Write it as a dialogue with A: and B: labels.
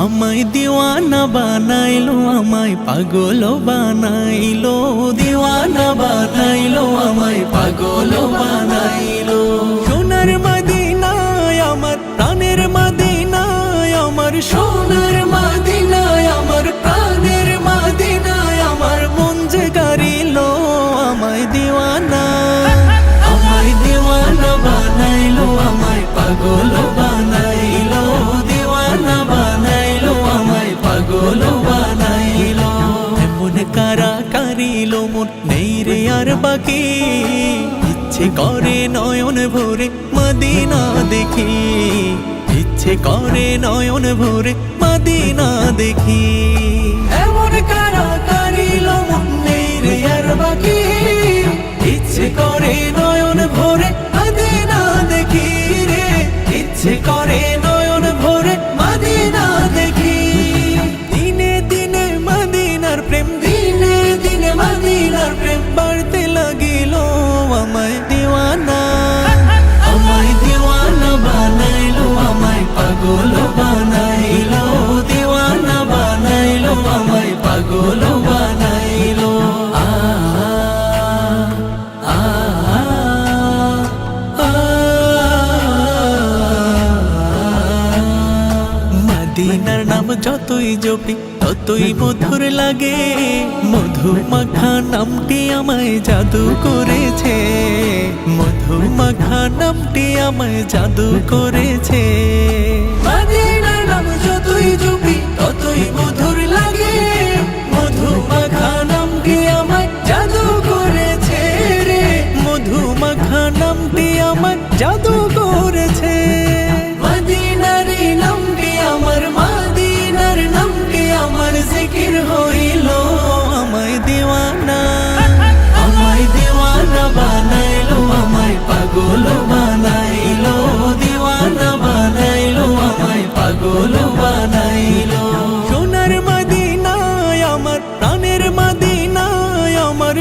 A: আমায় দিওয়ানা বানাইলো, আমায় পাগল বানাইলো, দিওয়ানা বানাইলো, আমায় পাগল বানাইলো। সোনার মদিনায় আমার প্রাণের মদিনায়, আমার সোনার মদিনায় আমার প্রাণের মদিনায়, আমার মন যে কারিলো আমায় দিওয়ানা, আমায় দিওয়ানা বানাইলো, আমায় পাগল বানাইলো, দিওয়ানা বানাইলো, আমায় পাগল বানাইলো। এমন কারা কারিলো মন নেই রে আর বাকি, ইচ্ছে করে নয়ন ভরে মদিনা দেখি, ইচ্ছে করে নয়ন ভরে মদিনা দেখি। এমন কারা কারিলো মন নেই রে আর বাকি, ইচ্ছে করে নয়ন ভরে মদিনা দেখি রে, ইচ্ছে করে নয়ন ভরে মদিনা দেখি। দিনে দিনে মদিনার প্রেম, দিনে দিনে মদিনার প্রেম বাড়তে লাগিল, আমায় দিওয়ানা, আমায় দিওয়ানা বানাইলো, আমায় পাগল বানাইলো, দিওয়ানা বানাইলো, আমায় পাগল বানাইলো। মদিনার নাম যতই জপি ততই মধুর লাগে, মধু মাখা নামটি আমায় জাদু করেছে, মধু মাখা নামটি আমায় জাদু করেছে। মদিনার নাম যতই জপি ততই মধুর লাগে, মধু মাখা নামটি আমায় জাদু করেছে রে, মধু মাখা নামটি আমায় জাদু করেছে। মদিনার নামটি আমার, মদিনার নামটি আমার জিকির হইল, আমায় দিওয়ানা, আমায় দিওয়ানা বানাইলো, আমায় পাগল বানাইলো, দিওয়ানা বানাইলো, আমায় পাগল বানাইলো। সোনার মদিনায় আমার প্রাণের মদিনায়, আমার